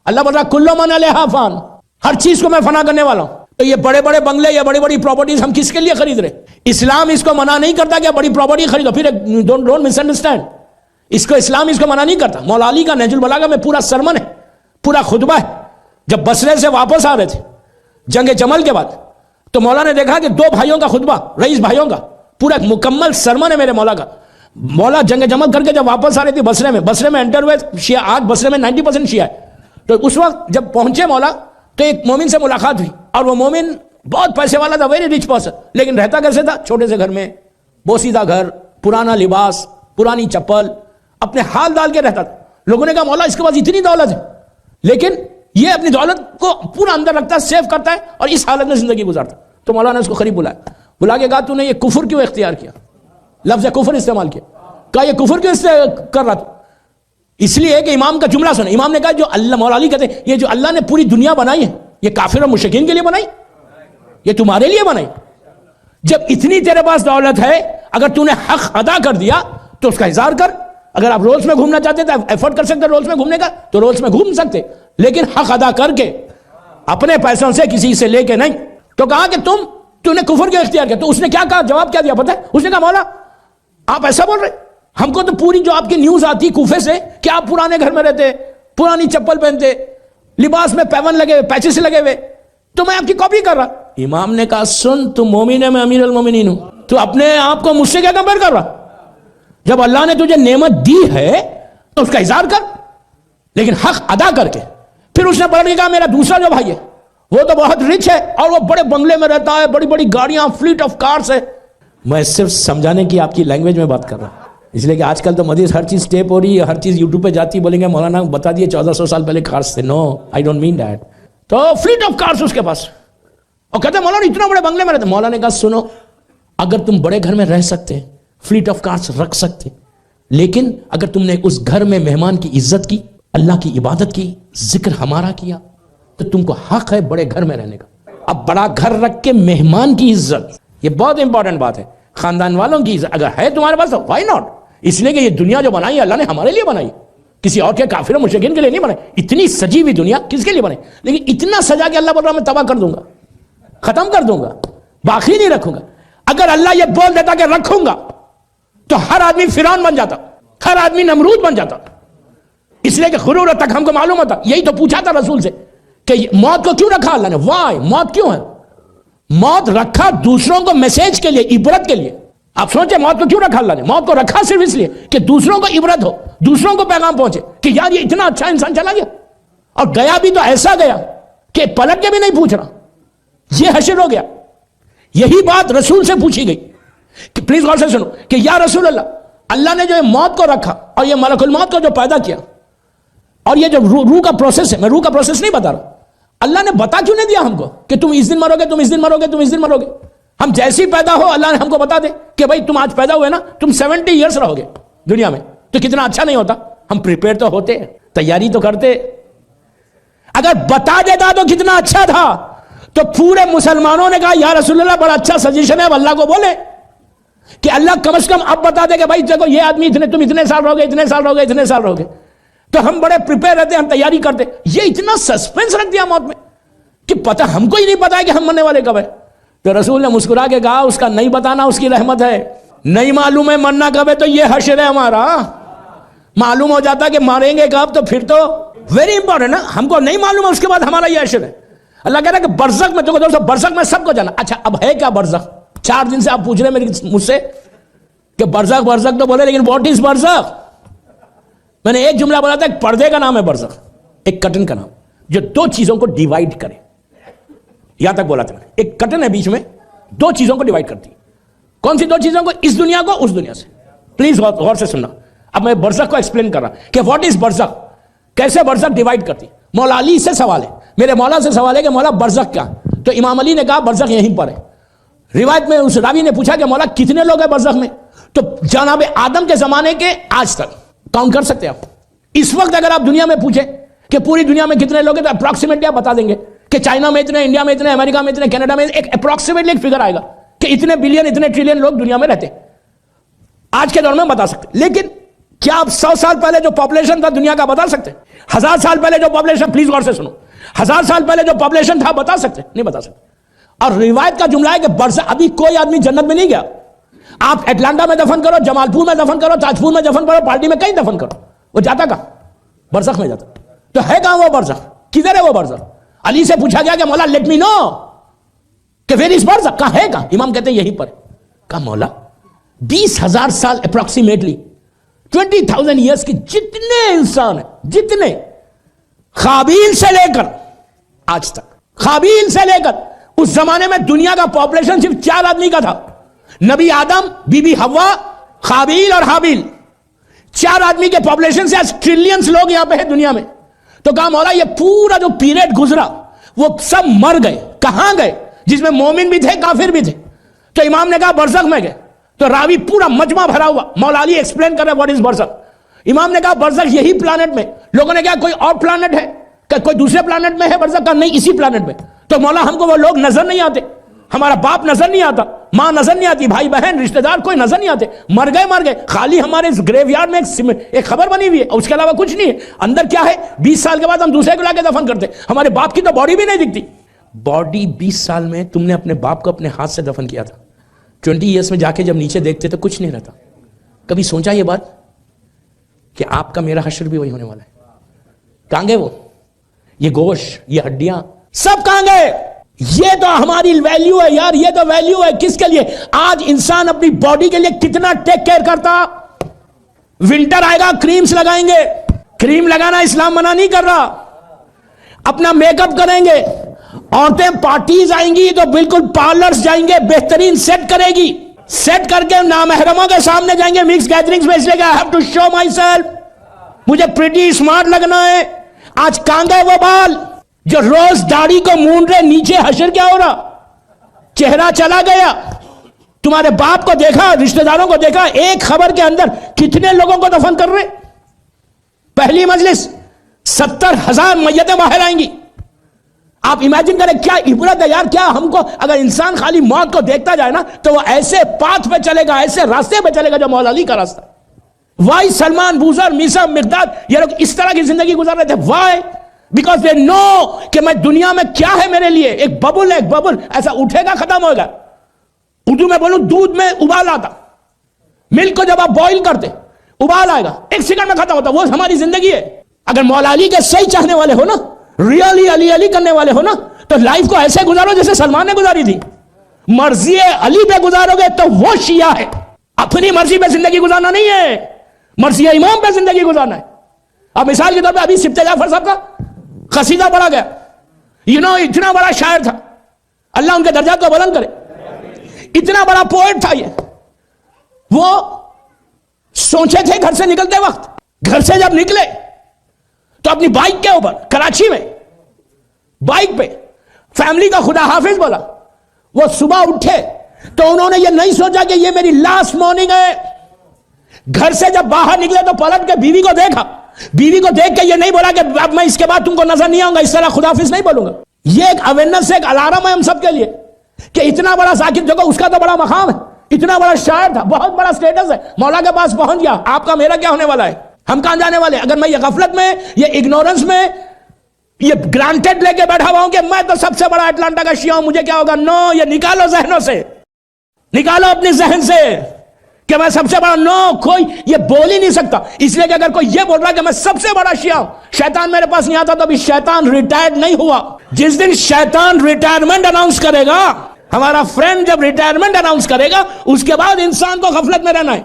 اللہ بول رہا کلو من علیہا فان، ہر چیز کو میں فنا کرنے والا ہوں. تو یہ بڑے بڑے بنگلے یا بڑی بڑی پراپرٹیز ہم کس کے لیے خرید رہے؟ اسلام اس کو منع نہیں کرتا کہ بڑی پراپرٹی خریدو. پھر ڈونٹ مس انڈرسٹینڈ، اس کو اسلام اس کو منع نہیں کرتا. مولا علی کا نہج البلاغہ میں پورا سرمن ہے، پورا خطبہ ہے. جب بصرے سے واپس آ رہے تھے جنگ جمل کے بعد، تو مولا نے دیکھا کہ دو بھائیوں کا خطبہ، رئیس بھائیوں کا پورا ایک مکمل سرمن ہے میرے مولا کا. مولا جنگ جمل کر کے جب واپس آ رہی تھی بصرے میں انٹر ہوئے شیعہ. آج بصرے میں 90% شیعہ ہے. تو اس وقت جب پہنچے مولا تو ایک مومن سے ملاقات ہوئی، اور وہ مومن بہت پیسے والا تھا، ویری رچ پرسن، لیکن رہتا کیسے تھا؟ چھوٹے سے گھر میں، بوسیدہ گھر، پرانا لباس، پرانی چپل، اپنے حال ڈال کے رہتا تھا. لوگوں نے کہا مولا اس کے پاس اتنی دولت ہے، لیکن یہ اپنی دولت کو پورا اندر رکھتا ہے، سیو کرتا ہے، اور اس حالت میں زندگی گزارتا. تو مولا نے اس کو قریب بلا کے کہا تو نے یہ کفر کیوں اختیار کیا؟ لفظ کفر استعمال کیا. کہا یہ کفر کیوں کر رہا تھا؟ اس لیے کہ امام کا جملہ سنا. امام نے کہا جو اللہ، مولا علی کہتے ہیں یہ جو اللہ نے پوری دنیا بنائی ہے، یہ کافر اور مشرکین کے لیے بنائی، یہ تمہارے لیے بنائی. جب اتنی تیرے پاس دولت ہے، اگر تو نے حق ادا کر دیا تو اس کا اظہار کر. اگر آپ رولز میں گھومنا چاہتے تو ایفرٹ کر سکتے رولز میں گھومنے کا، تو رولز میں گھوم سکتے، لیکن حق ادا کر کے، اپنے پیسوں سے، کسی سے لے کے نہیں. تو کہا کہ تو نے کفر کیوں اختیار کیا؟ تو اس نے کیا کہا، جواب کیا دیا پتہ ہے؟ اس نے کہا مولا آپ ایسا بول رہے، ہم کو تو پوری جو آپ کی نیوز آتی کوفے سے کہ آپ پرانے گھر میں رہتے، پرانی چپل پہنتے، لباس میں پیون لگے ہوئے، پیچز لگے ہوئے، تو میں آپ کی کاپی کر رہا. امام نے کہا سن، تو مومن ہے، میں امیر المومنین ہوں، تو اپنے آپ کو مجھ سے کیا کمپیئر کر رہا؟ جب اللہ نے تجھے نعمت دی ہے تو اس کا اظہار کر، لیکن حق ادا کر کے. پھر اس نے پڑھ کے کہا میرا دوسرا جو بھائی ہے وہ تو بہت رچ ہے، اور وہ بڑے بنگلے میں رہتا ہے، بڑی بڑی گاڑیاں، فلیٹ آف کارز ہے. میں صرف سمجھانے کی آپ کی لینگویج میں بات کر رہا ہوں، اس لیے کہ آج کل تو مدیس ہر چیز ٹیپ ہو رہی ہے، ہر چیز یوٹیوب پہ جاتی، بولیں گے مولانا بتا دیے 1400 سال پہلے کارز تھے. نو، آئی ڈونٹ مین دیٹ. تو فلیٹ آف کارز اس کے پاس، اور کہتے ہیں مولانا اتنا بڑے بنگلے میں رہتے. مولانا نے کہا سنو، اگر تم بڑے گھر میں رہ سکتے، فلیٹ آف کارز رکھ سکتے، لیکن اگر تم نے اس گھر میں مہمان کی عزت کی، اللہ کی عبادت کی، ذکر ہمارا کیا، تو تم کو حق ہے بڑے گھر میں رہنے کا. اب بڑا گھر رکھ کے مہمان کی عزت، یہ بہت امپورٹنٹ بات ہے. خاندان والوں کی عزت اگر ہے تمہارے پاس تو وائی ناٹ. اس لیے کہ یہ دنیا جو بنائی اللہ نے ہمارے لیے بنائی، کسی اور کے کافر و مشرکین کے لیے نہیں بنائی. اتنی سجی ہوئی دنیا کس کے لیے بنائی؟ لیکن اتنا سجا کہ اللہ بول رہا میں تباہ کر دوں گا، ختم کر دوں گا، باقی نہیں رکھوں گا. اگر اللہ یہ بول دیتا کہ رکھوں گا تو ہر آدمی فرعون بن جاتا، ہر آدمی نمرود بن جاتا. اس لیے کہ غرور تک ہم کو معلوم ہوتا. یہی تو پوچھا تھا رسول سے کہ موت کو کیوں رکھا اللہ نے؟ وائی، موت کیوں ہے؟ موت رکھا دوسروں کو میسج کے لیے، عبرت کے لیے. آپ سوچیں موت کو کیوں رکھا اللہ نے؟ موت کو رکھا صرف اس لیے کہ دوسروں کو عبرت ہو، دوسروں کو پیغام پہنچے کہ یار یہ اتنا اچھا انسان چلا گیا، اور گیا بھی تو ایسا گیا کہ پلٹ کے بھی نہیں پوچھ رہا، یہ حشر ہو گیا. یہی بات رسول سے پوچھی گئی کہ پلیز غور سے سنو کہ یا رسول اللہ نے جو موت کو رکھا اور یہ ملک الموت کو جو پیدا کیا، اور یہ جو روح کا پروسیس ہے، میں روح کا پروسیس نہیں بتا رہا، اللہ نے بتا کیوں نہیں دیا ہم کو کہ تم اس دن مرو گے، تم اس دن مرو گے، تم اس دن مرو گے؟ ہم جیسی پیدا ہو اللہ نے ہم کو بتا دے کہ بھائی تم آج پیدا ہوئے نا، تم 70 ایئرس رہو گے دنیا میں، تو کتنا اچھا نہیں ہوتا؟ ہم پریپیئر تو ہوتے، تیاری تو کرتے. اگر بتا دیتا تو کتنا اچھا تھا. تو پورے مسلمانوں نے کہا یا رسول اللہ بڑا اچھا سجیشن ہے، اب اللہ کو بولے کہ اللہ کم از کم اب بتا دے کہ بھائی دیکھو یہ آدمی تم اتنے سال رہو گے، اتنے سال رہو گے، اتنے سال رہو گے. تو ہم بڑے پریپیئر رہتے، ہم تیاری کرتے. یہ اتنا سسپینس رکھ دیا موت میں کہ پتہ ہم کو ہی نہیں پتا ہے کہ ہم مرنے والے کب ہے. تو رسول نے مسکرا کے کہا اس کا نہیں بتانا اس کی رحمت ہے، نہیں معلوم ہے مرنا کب ہے تو یہ حشر ہے ہمارا. معلوم ہو جاتا کہ ماریں گے کب تو پھر تو ویری امپورٹنٹ ہے. ہم کو نہیں معلوم ہے، اس کے بعد ہمارا یہ حشر ہے. اللہ کہہ رہا ہے کہ برزخ میں، تو برزخ میں سب کو جانا. اچھا اب ہے کیا برزخ؟ 4 دن سے آپ پوچھ رہے ہیں مجھ سے کہ برزخ برزخ تو بولے، لیکن واٹ از برزخ؟ میں نے ایک جملہ بولا تھا، ایک پردے کا نام ہے برزخ، ایک کرٹن کا نام، جو 2 چیزوں کو ڈیوائڈ کرے. یہاں تک بولا تھا میں نے. ایک کرٹن ہے بیچ میں، 2 چیزوں کو ڈیوائڈ کرتی. کون سی 2 چیزوں کو؟ اس دنیا کو اس دنیا سے. پلیز غور سے سننا. اب میں برزخ کو ایکسپلین کر رہا کہ واٹ از برزخ، کیسے برزخ ڈیوائڈ کرتی. مولا علی سے سوال ہے، میرے مولا سے سوال ہے کہ مولا برزخ کیا؟ تو امام علی نے کہا برزخ یہیں پر ہے. روایت میں اس راوی نے پوچھا کہ مولا کتنے لوگ ہیں برزخ میں؟ تو جناب آدم کے زمانے کے آج تک کاؤنٹ کر سکتے ہیں آپ. اس وقت اگر آپ دنیا میں پوچھیں کہ پوری دنیا میں کتنے لوگ ہیں تو اپروکسیمیٹلی آپ بتا دیں گے کہ چائنا میں اتنے، انڈیا میں اتنے، امریکہ میں اتنے، کینیڈا میں ایک اپروکسیمیٹلی ایک فگر آئے گا کہ اتنے بلین، اتنے ٹریلین لوگ دنیا میں رہتے. آج کے دور میں بتا سکتے. لیکن کیا آپ 100 سال پہلے جو پاپولیشن تھا دنیا کا بتا سکتے؟ 1000 سال پہلے جو پاپولیشن، پلیز غور سے سنو، 1000 سال پہلے جو پاپولیشن تھا بتا سکتے؟ نہیں بتا سکتے. اور روایت کا جملہ ہے کہ برزخ، ابھی کوئی آدمی جنت میں نہیں گیا. آپ اٹلانٹا میں دفن کرو، جمال پور میں دفن کرو، تاج پور میں دفن کرو، پارٹی میں کہیں دفن کرو، وہ جاتا کہاں؟ برزخ میں جاتا. تو ہے کہاں وہ برزخ؟ کدھر ہے وہ برزخ؟ علی سے پوچھا گیا کہ مولا لیٹ می نو کہ ویئر از برزخ، کہاں ہے کہاں؟ امام کہتے ہیں یہیں پر. کہا مولا 20,000 سال اپروکسیمیٹلی 20,000 ایئرس کی جتنے انسان ہیں، جتنے قابیل سے لے کر آج تک، قابیل سے لے کر اس زمانے میں دنیا کا پاپولیشن صرف 4 آدمی کا تھا. نبی آدم، بی بی حوا، قابیل اور حابیل. 4 آدمی کے پاپولیشن سے آج ٹریلینز لوگ یہاں پہ ہیں دنیا میں. تو کہا مولا یہ پورا جو پیریڈ گزرا وہ سب مر گئے. کہاں گئے؟ جس میں مومن بھی تھے، کافر بھی تھے. تو امام نے کہا برزخ میں گئے. تو راوی پورا مجمع بھرا ہوا، مولا علی ایکسپلین کر رہے واٹ از برزخ. امام نے کہا برزخ یہی پلانٹ میں. لوگوں نے کہا کوئی اور پلانٹ ہے، کہ کوئی دوسرے پلانٹ میں ہے برزخ؟ کا نہیں، اسی پلانٹ میں. تو مولا ہم کو وہ لوگ نظر نہیں آتے، ہمارا باپ نظر نہیں آتا، ماں نظر نہیں آتی، بھائی بہن رشتہ دار کوئی نظر نہیں آتے. مر گئے. خالی ہمارے اس گریو یارڈ میں ایک خبر بنی ہوئی ہے، اس کے علاوہ کچھ نہیں ہے. اندر کیا ہے؟ 20 سال کے بعد ہم دوسرے کو لا کے دفن کرتے. ہمارے باپ کی تو باڈی بھی نہیں دکھتی. باڈی 20 سال میں تم نے اپنے باپ کو اپنے ہاتھ سے دفن کیا تھا. 20 ایئرس میں جا کے جب نیچے دیکھتے تو کچھ نہیں رہتا. کبھی سوچا یہ بات کہ آپ کا میرا حشر بھی وہی ہونے والا ہے؟ کہاں گئے وہ؟ یہ گوشت، یہ ہڈیاں سب کہاں گئے؟ یہ تو ہماری ویلیو ہے یار، یہ تو ویلیو ہے. کس کے لیے؟ آج انسان اپنی باڈی کے لیے کتنا ٹیک کیئر کرتا. ونٹر آئے گا کریمز لگائیں گے. کریم لگانا اسلام منع نہیں کر رہا. اپنا میک اپ کریں گے. عورتیں پارٹیز آئیں گی تو بالکل پارلرز جائیں گے، بہترین سیٹ کرے گی، سیٹ کر کے نامحرموں کے سامنے جائیں گے مکس گیدرنگز میں، اس لیے کہ I have to show myself، مجھے پریٹی اسمارٹ لگنا ہے. آج کہاں گئے وہ بال جو روز داڑھی کو مونڈ رہے؟ نیچے حشر کیا ہو رہا؟ چہرہ چلا گیا. تمہارے باپ کو دیکھا، رشتہ داروں کو دیکھا، ایک خبر کے اندر کتنے لوگوں کو دفن کر رہے. پہلی مجلس 70,000 میتیں باہر آئیں گی. آپ امیجن کریں کیا عبرت ہے یار. کیا ہم کو اگر انسان خالی موت کو دیکھتا جائے نا تو وہ ایسے پاتھ پہ چلے گا، ایسے راستے پہ چلے گا جو مولا علی کا راستہ. وائی سلمان، بوزر، میسا، مقداد، یہ لوگ اس طرح کی زندگی گزار رہے تھے. وائی؟ بیکاز دے نو کہ میں دنیا میں کیا ہے میرے لیے. ایک ببل ہے، ایک ببل ایسا اٹھے گا، ختم ہوگا. اردو میں بولوں دودھ میں ابال آتا، ملک کو جب آپ بوائل کرتے ابال آئے گا، 1 سیکنڈ میں ختم ہوتا. وہ ہماری زندگی ہے. اگر مولا علی کے صحیح چاہنے والے ہو نا، ریئلی علی علی کرنے والے ہو نا، تو لائف کو ایسے گزارو جیسے سلمان نے گزاری تھی. مرضی علی پہ گزارو گے تو وہ شیعہ ہے. اپنی مرضی پہ زندگی گزارنا نہیں ہے، مرضی امام پہ زندگی گزارنا ہے. اب مثال کے طور پہ ابھی سبط جعفر صاحب کا قصیدہ پڑھا گیا. اتنا بڑا شاعر تھا، اللہ ان کے درجات کو بلند کرے. اتنا بڑا پوئٹ تھا. یہ وہ سوچے تھے گھر سے نکلتے وقت، گھر سے جب نکلے تو اپنی بائک کے اوپر کراچی میں بائک پہ فیملی کا خدا حافظ بولا. وہ صبح اٹھے تو انہوں نے یہ نہیں سوچا کہ یہ میری لاسٹ مارننگ ہے. گھر سے جب باہر نکلے تو پلٹ کے بیوی کو دیکھا. بیوی کو دیکھ کے یہ نہیں بولا کہ اب میں اس کے بعد تم کو نظر نہیں آؤں گا، اس طرح خدا حافظ نہیں بولوں گا. یہ ایک اویئرنس ہے، ایک الارم ہے ہم سب کے لیے کہ اتنا بڑا ذاکر، دیکھو اس کا تو بڑا مقام ہے، اتنا بڑا شاعر تھا، بہت بڑا سٹیٹس ہے، مولا کے پاس پہنچ گیا. آپ کا میرا کیا ہونے والا ہے؟ ہم کہاں جانے والے؟ اگر میں یہ غفلت میں، یہ اگنورنس میں، یہ گرانٹیڈ لے کے بیٹھا ہوا ہوں کہ میں تو سب سے بڑا اٹلانٹا کا شیعہ ہوں، مجھے کیا ہوگا. نو، یہ نکالو ذہنوں سے، نکالو اپنے ذہن سے کہ میں سب سے بڑا. نو، کوئی یہ بول ہی نہیں سکتا. اس لیے کہ اگر کوئی یہ بول رہا کہ میں سب سے بڑا شیعہ ہوں، شیطان میرے پاس نہیں آتا تو ابھی شیطان ریٹائرڈ نہیں ہوا. جس دن شیطان ریٹائرمنٹ اناؤنس کرے گا، ہمارا فرینڈ جب ریٹائرمنٹ اناؤنس کرے گا، اس کے بعد انسان کو غفلت میں رہنا ہے.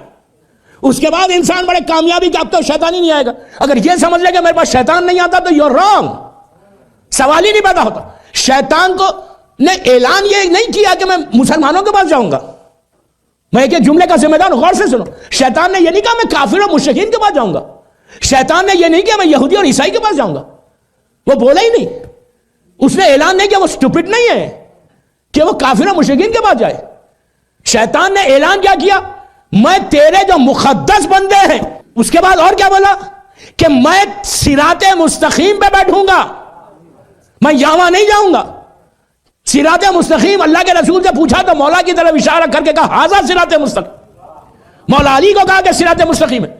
اس کے بعد انسان بڑے کامیابی کا، اب تو شیطان ہی نہیں آئے گا. اگر یہ سمجھ لے کہ میرے پاس شیطان نہیں آتا تو یو رانگ. سوال ہی نہیں پیدا ہوتا. شیطان کو نے اعلان یہ نہیں کیا کہ میں مسلمانوں کے پاس جاؤں گا. میں ایک جملے کا ذمہ دار ہوں، غور سے سنو. شیطان نے یہ نہیں کہا میں کافر اور مشرکین کے پاس جاؤں گا. شیطان نے یہ نہیں کہا میں یہودی اور عیسائی کے پاس جاؤں گا. وہ بولا ہی نہیں. اس نے اعلان نہیں کیا. وہ اسٹوپڈ نہیں ہے کہ وہ کافر اور مشرکین کے پاس جائے. شیطان نے اعلان کیا کیا؟ میں تیرے جو مقدس بندے ہیں. اس کے بعد اور کیا بولا؟ کہ میں صراط مستقیم پہ بیٹھوں گا، میں یہاں نہیں جاؤں گا. صراط مستقیم اللہ کے رسول سے پوچھا تو مولا کی طرف اشارہ کر کے کہا ہاذا صراط مستقیم. مولا علی کو کہا کہ صراط مستقیم ہے.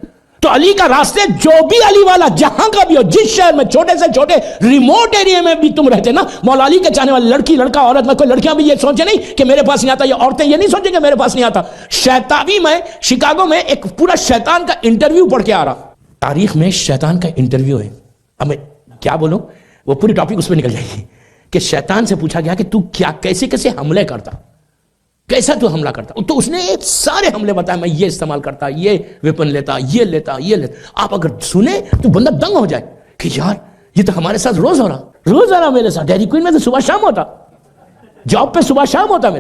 تو علی کا راستے جو بھی علی والا جہاں کا بھی ہو, جس شہر میں چھوٹے سے چھوٹے ریموٹ ایریا میں بھی تم رہتے نا, مولا علی کے چاہنے والے لڑکی لڑکا عورت میں, کوئی لڑکیاں بھی یہ سوچے نہیں کہ میرے پاس نہیں آتا, یا عورتیں یہ نہیں سوچیں کہ میرے پاس نہیں آتا. شیطانی میں شکاگو میں ایک پورا شیطان کا انٹرویو پڑھ کے آ رہا, تاریخ میں شیطان کا انٹرویو ہے. اب میں کیا بولوں, وہ پوری ٹاپک اس پہ نکل جائے گی کہ شیطان سے پوچھا گیا کہ تو کیا کیسے کیسے حملے کرتا, کیسا تو حملہ کرتا. تو اس نے سارے حملے بتایا, میں یہ استعمال کرتا, یہ ویپن لیتا, یہ لیتا, یہ لیتا. آپ اگر سنیں تو بندہ دنگ ہو جائے کہ یار یہ تو ہمارے ساتھ روز ہو رہا میرے ساتھ. ڈیری کوئن میں تو صبح شام ہوتا, جاب پہ صبح شام ہوتا,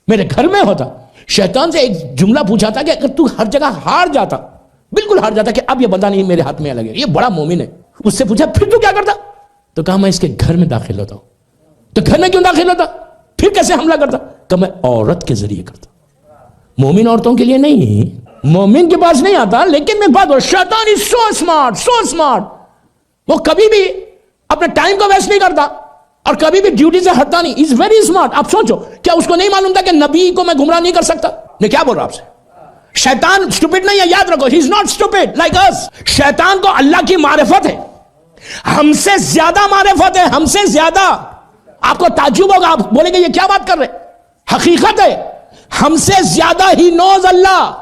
میرے گھر میں ہوتا. شیطان سے ایک جملہ پوچھا تھا کہ اگر تو ہر جگہ ہار جاتا, بالکل ہار جاتا, کہ اب یہ بندہ نہیں میرے ہاتھ میں لگے, یہ بڑا مومن ہے. اس سے پوچھا پھر تو کیا کرتا, تو کہا میں اس کے گھر میں داخل ہوتا ہوں. تو گھر میں کیوں داخل ہوتا, پھر کیسے حملہ کرتا, کہ میں عورت کے ذریعے کرتا. مومن عورتوں کے لیے نہیں, مومن کے پاس نہیں آتا. لیکن میں بات, شیطان is so smart, so smart. وہ کبھی بھی اپنے ٹائم کو ویسٹ نہیں کرتا اور کبھی بھی ڈیوٹی سے ہٹتا نہیں. is very smart. آپ سوچو, کیا اس کو نہیں معلوم تھا کہ نبی کو میں گمراہ نہیں کر سکتا؟ میں کیا بول رہا آپ سے, شیطان اسٹوپڈ نہیں ہے, یاد رکھو, he is not stupid like us. شیطان کو اللہ کی معرفت ہے, ہم سے زیادہ معرفت ہے, ہم سے زیادہ. آپ کو تعجب ہوگا, آپ بولیں گے یہ کیا بات کر رہے, حقیقت ہے, ہم سے زیادہ ہی نوز اللہ.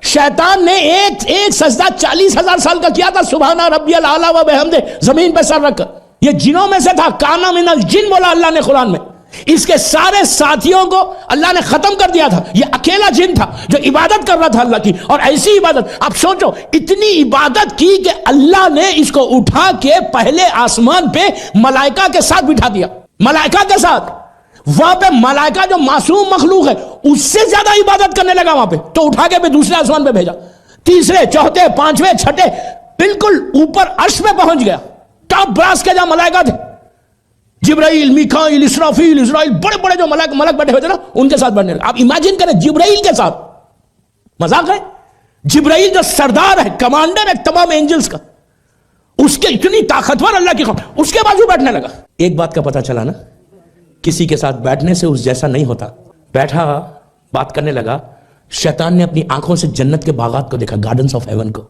شیطان نے ایک سجدہ 40,000 سال کا کیا تھا, سبحان ربی الاعلی و بحمدہ, زمین پہ سر رکھ کر. یہ جنوں میں سے تھا, کانا من الجن بولا اللہ نے قرآن میں. اس کے سارے ساتھیوں کو اللہ نے ختم کر دیا تھا. یہ اکیلا جن تھا جو عبادت کر رہا تھا اللہ کی, اور ایسی عبادت. آپ سوچو, اتنی عبادت کی کہ اللہ نے اس کو اٹھا کے پہلے آسمان پہ ملائکہ کے ساتھ بٹھا دیا. ملائکہ کے ساتھ, وہاں پہ ملائکہ جو معصوم مخلوق ہے اس سے زیادہ عبادت کرنے لگا وہاں پہ, تو اٹھا کے دوسرے آسمان پہ بھیجا. تیسرے, چوتھے, پانچویں, چھٹے, بالکل اوپر عرش پہ پہنچ گیا. ٹاپ براس کے جہاں ملائکہ تھے, جبرائیل, میکائیل, اسرافیل, اسرائیل, بڑے بڑے جو ملک بیٹھے ہوئے تھے نا, ان کے ساتھ بیٹھنے لگا. آپ امیجن کریں, جبرائیل کے ساتھ, مذاق ہے, جبرائیل جو سردار ہے, کمانڈر ہے تمام اینجلز کا, اس کے اتنی طاقتور اللہ کی قوم, اس کے بازو بیٹھنے لگا. ایک بات کا پتہ چلا نا, کسی کے ساتھ بیٹھنے سے اس جیسا نہیں ہوتا. بیٹھا, بات کرنے لگا. شیطان نے اپنی آنکھوں سے جنت کے باغات کو دیکھا, گارڈنز آف ہیون کو.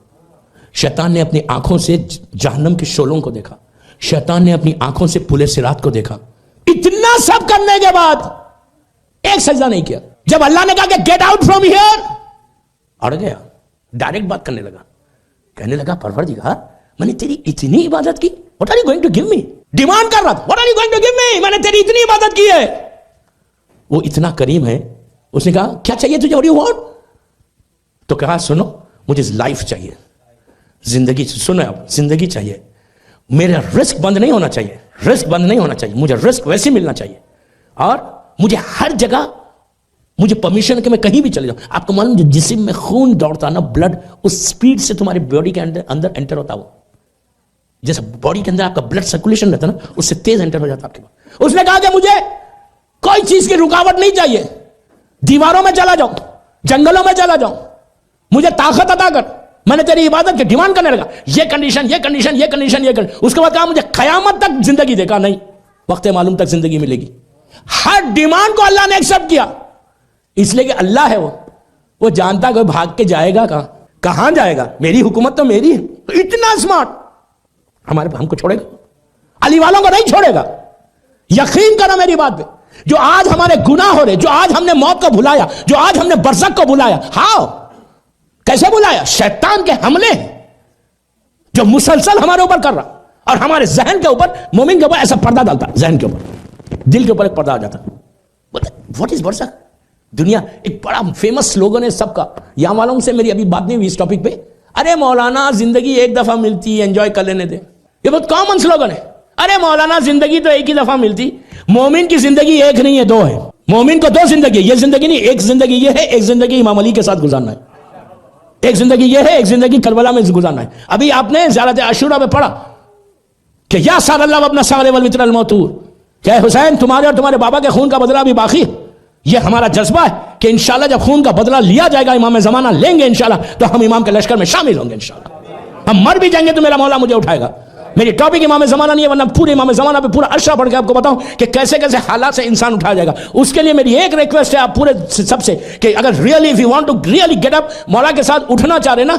شیطان نے اپنی آنکھوں سے جہنم کے شعلوں کو دیکھا. شیطان نے اپنی آنکھوں سے پل صراط کو دیکھا. اتنا سب کرنے کے بعد ایک سجدہ نہیں کیا. جب اللہ نے کہا کہ گیٹ آؤٹ فرام ہیئر, اڑ گیا, ڈائریکٹ بات کرنے لگا. کہنے لگا پروردگار, میں نے تیری اتنی عبادت کی, what are you going to give me? Demand کر رہا تھا, what are you going to give me? میں نے تیری اتنی عبادت کی ہے. وہ اتنا کریم ہے, اس نے کہا کیا چاہیے تجھے, what do you want? تو کہا سنو, مجھے لائف چاہیے, زندگی. سنو آپ, زندگی چاہیے. میرا رزق بند نہیں ہونا چاہیے, رزق بند نہیں ہونا چاہیے, مجھے رزق ویسے ملنا چاہیے, اور مجھے ہر جگہ مجھے پرمیشن کہ میں کہیں بھی چلے جاؤں. آپ کو معلوم, جو جسم میں خون دوڑتا نا, بلڈ اس سپیڈ سے تمہاری باڈی کے اندر انٹر ہوتا, وہ جیسے باڈی کے اندر آپ کا بلڈ سرکولیشن رہتا نا, اس سے تیز انٹر ہو جاتا آپ کے پاس. اس نے کہا کہ مجھے کوئی چیز کی رکاوٹ نہیں چاہیے, دیواروں میں چلا جاؤں, جنگلوں میں چلا جاؤں, مجھے طاقت عطا کر. میں نے تیری عبادت کی ڈیمانڈ کرنے لگا, یہ کنڈیشن, یہ کنڈیشن, یہ کنڈیشن, یہ کنڈیشن. اس کے بعد کہا مجھے قیامت تک زندگی دے. کہا نہیں, وقت معلوم تک زندگی ملے گی. ہر ڈیمانڈ کو اللہ نے ایکسپٹ کیا, اس لیے کہ اللہ ہے, وہ جانتا کوئی بھاگ کے جائے گا کہاں جائے گا. میری حکومت تو میری ہے. اتنا اسمارٹ, ہم کو چھوڑے گا, علی والوں کو نہیں چھوڑے گا. یقین کرو میری بات پہ. جو آج ہمارے گناہ ہو رہے, جو آج ہم نے موت کو بھلایا, جو آج ہم نے برزخ کو بھلایا, ہاؤ, کیسے بلایا؟ شیطان کے حملے جو مسلسل ہمارے اوپر کر رہا, اور ہمارے ذہن کے اوپر, مومن کے اوپر ایسا پردہ ڈالتا, ذہن کے اوپر, دل کے اوپر ایک پردہ آ جاتا. واٹ از برزخ؟ دنیا ایک بڑا فیمس سلوگن ہے سب کا. یہاں والوں سے میری ابھی بات نہیں ہوئی اس ٹاپک پہ. ارے مولانا زندگی ایک دفعہ ملتی ہے, انجوائے کر لینے دے. یہ بہت کامن سلوگن ہے. ارے مولانا زندگی تو ایک ہی دفعہ ملتی. مومن کی زندگی ایک نہیں ہے, دو ہے. مومن کو دو زندگی, یہ زندگی نہیں, ایک زندگی یہ ہے, ایک زندگی امام علی کے ساتھ گزارنا ہے. ایک زندگی یہ ہے, ایک زندگی کربلا میں گزارنا ہے. ابھی آپ نے زیارت عاشورہ میں پڑھا کہ یا سار اللہ وابن سار والوتر الموتور, کہ حسین تمہارے اور تمہارے بابا کے خون کا بدلہ بھی باقی ہے. یہ ہمارا جذبہ ہے کہ انشاءاللہ جب خون کا بدلہ لیا جائے گا, امام زمانہ لیں گے انشاءاللہ, تو ہم امام کے لشکر میں شامل ہوں گے انشاءاللہ. ہم مر بھی جائیں گے تو میرا مولا مجھے اٹھائے گا. میری ٹاپک امام زمانہ نہیں ہے, ورنہ پورے امام زمانہ پہ پورا عشرہ پڑھ کے آپ کو بتاؤں کہ کیسے کیسے حالات سے انسان اٹھایا جائے گا. اس کے لیے میری ایک ریکویسٹ ہے آپ پورے سب سے, کہ اگر really if you want to really get up, مولا کے ساتھ اٹھنا چاہ رہے نا,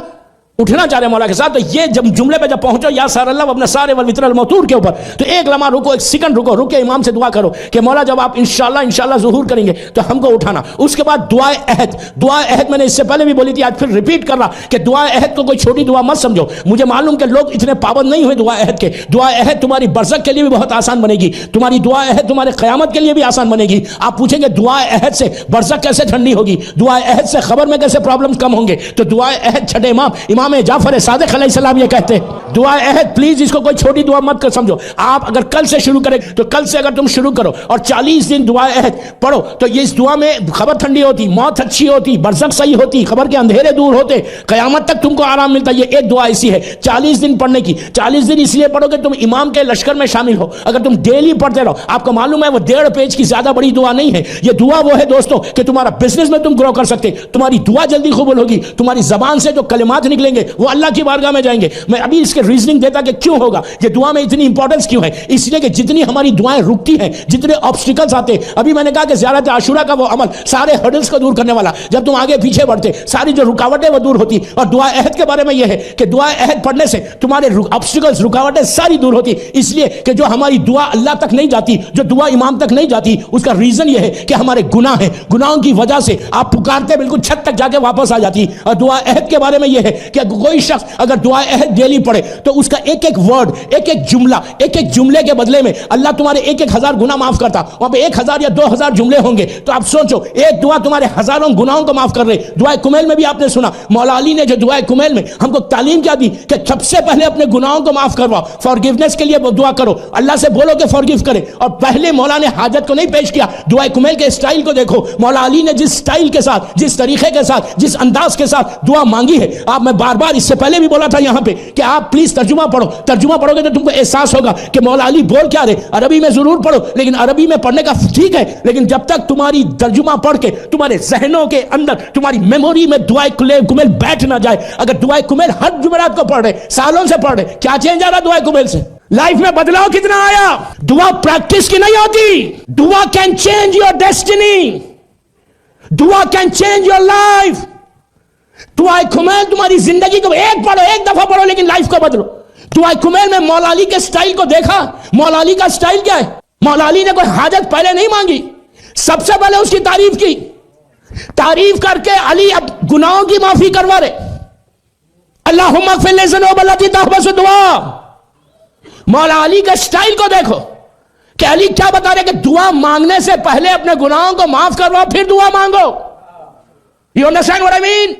اٹھنا چاہ رہے مولا کے ساتھ. تو یہ جب جملے پہ جب پہنچو یا سار اللہ اپنا سارے والوتر الموتور کے اوپر, تو ایک لمحہ رکو, ایک سیکنڈ رکو, رک کے امام سے دعا کرو کہ مولا جب آپ انشاءاللہ ظہور کریں گے تو ہم کو اٹھانا. اس کے بعد دعائے عہد. دعائے عہد میں نے اس سے پہلے بھی بولی تھی, آج پھر ریپیٹ کر رہا کہ دعائے عہد کو کوئی چھوٹی دعا مت سمجھو. مجھے معلوم کہ لوگ اتنے پابند نہیں ہوئے دعائے عہد کے. دعائے عہد تمہاری برزخ کے لیے بھی بہت آسان بنے گی, تمہاری دعائے عہد تمہارے قیامت کے لیے بھی آسان بنے گی. آپ پوچھیں گے دعائے عہد سے برزخ کیسے ٹھنڈی ہوگی, دعائے عہد سے خبر میں کیسے پرابلم کم ہوں گے. تو دعائے عہد چھٹے امام جعفر صادق علیہ السلام یہ کہتے ہیں دعائے عہد پلیز اس کو کوئی چھوٹی دعا مت کر سمجھو. آپ اگر کل سے شروع کریں تو کل سے اگر تم شروع کرو اور 40 دن دعائے عہد پڑھو تو یہ اس دعا میں خبر ٹھنڈی ہوتی, موت اچھی ہوتی, برزخ صحیح ہوتی, خبر کے اندھیرے دور ہوتے, قیامت تک تم کو آرام ملتا. یہ ایک دعا ایسی ہے 40 دن پڑھنے کی. 40 دن اس لیے پڑھو کہ تم امام کے لشکر میں شامل ہو. اگر تم ڈیلی پڑھتے رہو, آپ کو معلوم ہے وہ 1.5 پیج کی زیادہ بڑی دعا نہیں ہے. یہ دعا وہ ہے دوستو کہ تمہارا بزنس میں تم گرو کر سکتے, تمہاری دعا جلدی قبول ہوگی, تمہاری زبان سے جو کلمات نکلیں گے وہ اللہ کی بارگاہ میں جائیں گے. میں ابھی اس کے ریزننگ دیتا کہ کیوں ہوگا یہ دعا میں اتنی امپورٹنس کیوں ہے. اس لیے کہ جتنی ہماری دعائیں رکتی ہیں, جتنے آبسٹیکلز آتے, ابھی میں نے کہا کہ زیارت عاشورہ کا وہ عمل سارے ہرڈلز کو دور کرنے والا, جب تم آگے پیچھے بڑھتے ساری جو رکاوٹیں وہ دور ہوتی. اور دعا عہد کے بارے میں یہ ہے کہ دعا عہد پڑھنے سے تمہارے آبسٹیکلز رکاوٹیں ساری دور ہوتی. اس لیے کہ جو ہماری دعا اللہ تک نہیں جاتی, جو دعا امام تک نہیں جاتی, اس کا ریزن یہ ہے کہ ہمارے گناہ ہیں. گناہوں کی وجہ سے آپ پکارتے بالکل چھت تک جا کے واپس آ جاتی. اور دعا عہد کے بارے میں یہ ہے کہ کوئی شخص اگر دعا عہد ڈیلی پڑھے تو اس کا ایک ایک ورڈ, ایک ایک جملہ, ایک ایک جملے کے بدلے میں اللہ تمہارے 1,000 گناہ معاف کرتا. وہاں پہ 1,000 یا 2,000 جملے ہوں گے. تو آپ سوچو ایک دعا تمہارے ہزاروں گناہوں کو معاف کر رہے. دعائے کمیل میں بھی آپ نے سنا مولا علی نے جو دعائے کمیل میں ہم کو تعلیم کیا دی کہ سب سے پہلے اپنے گناہوں کو معاف کرواؤ, فارگیونیس کے لیے دعا کرو, اللہ سے بولو کہ فارگیو کرے. اور پہلے مولا نے حاجت کو نہیں پیش کیا. دعائے کمیل کے اسٹائل کو دیکھو, مولا علی نے جس اسٹائل کے ساتھ, جس طریقے کے ساتھ, جس انداز کے ساتھ دعا مانگی ہے. آپ میں بار بار اس سے پہلے بھی بولا تھا یہاں پہ کہ آپ پلیز ترجمہ پڑھو. ترجمہ پڑھو گے تو تم کو احساس ہوگا کہ مولا علی بول کیا رہے. عربی میں ضرور پڑھو, لیکن عربی میں پڑھنے کا ٹھیک ہے, لیکن جب تک تمہاری ترجمہ پڑھ کے تمہارے ذہنوں کے اندر, تمہاری میموری میں دعائے کمیل بیٹھ نہ جائے. اگر دعائے کمیل ہر جمعرات کو پڑھ رہے, سالوں سے پڑھ رہے, کیا چینج آ رہا دعائے کمیل سے؟ لائف میں بدلاؤ کتنا آیا؟ دعا پریکٹس کی نہیں ہوتی. دعا کین چینج یور ڈیسٹینی, دعا کین چینج یور لائف. دعائے کمیل تمہاری زندگی کو ایک پڑھو, ایک دفعہ پڑھو, لیکن لائف کو بدلو. دعائے کمیل میں مولا علی کے سٹائل کو دیکھا. مولا علی کا سٹائل کیا ہے؟ مولا علی نے کوئی حاجت پہلے نہیں مانگی, سب سے پہلے اس کی تعریف کی. تعریف کر کے علی اب گناہوں کی معافی کروا رہے. اللہم اغفر لی ذنوب التی تحبس دعا. مولا علی کا سٹائل کو دیکھو کہ علی کیا بتا رہے کہ دعا مانگنے سے پہلے اپنے گناہوں کو معاف کرواؤ پھر دعا مانگو. You understand what I mean?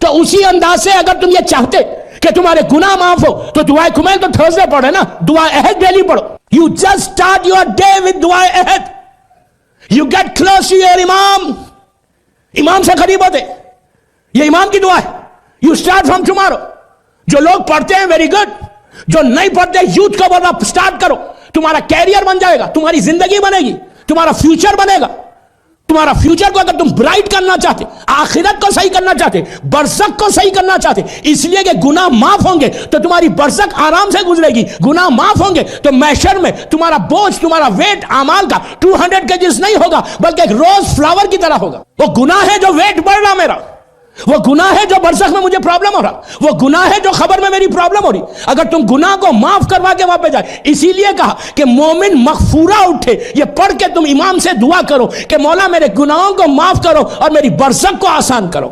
تو اسی انداز سے اگر تم یہ چاہتے کہ تمہارے گناہ معاف ہو تو دعائے کمیل تو تھرسڈے پڑھے نا, دعائے عہد ڈیلی پڑھو. You just start your day with دعائے عہد. You get close to your امام, امام سے قریب ہوتے. یہ امام کی دعا ہے. You start from tomorrow. جو لوگ پڑھتے ہیں ویری گڈ, جو نہیں پڑھتے یوتھ کو بولنا سٹارٹ کرو. تمہارا کیریئر بن جائے گا, تمہاری زندگی بنے گی, تمہارا فیوچر بنے گا. تمہارا فیوچر کو اگر تم برائٹ کرنا چاہتے, آخرت کو صحیح کرنا چاہتے, برزخ کو صحیح کرنا چاہتے, اس لیے کہ گناہ معاف ہوں گے تو تمہاری برزخ آرام سے گزرے گی. گناہ معاف ہوں گے تو محشر میں تمہارا بوجھ, تمہارا ویٹ اعمال کا 200 kgs نہیں ہوگا بلکہ ایک روز فلاور کی طرح ہوگا. وہ گناہ ہے جو ویٹ بڑھ رہا میرا, وہ گناہ ہے جو برزخ میں مجھے پرابلم ہو رہا, وہ گناہ ہے جو خبر میں میری پرابلم ہو رہی. اگر تم گناہ کو معاف کروا کے وہاں پہ جائے, اسی لیے کہا کہ مومن مغفورہ اٹھے. یہ پڑھ کے تم امام سے دعا کرو کہ مولا میرے گناہوں کو معاف کرو اور میری برزخ کو آسان کرو.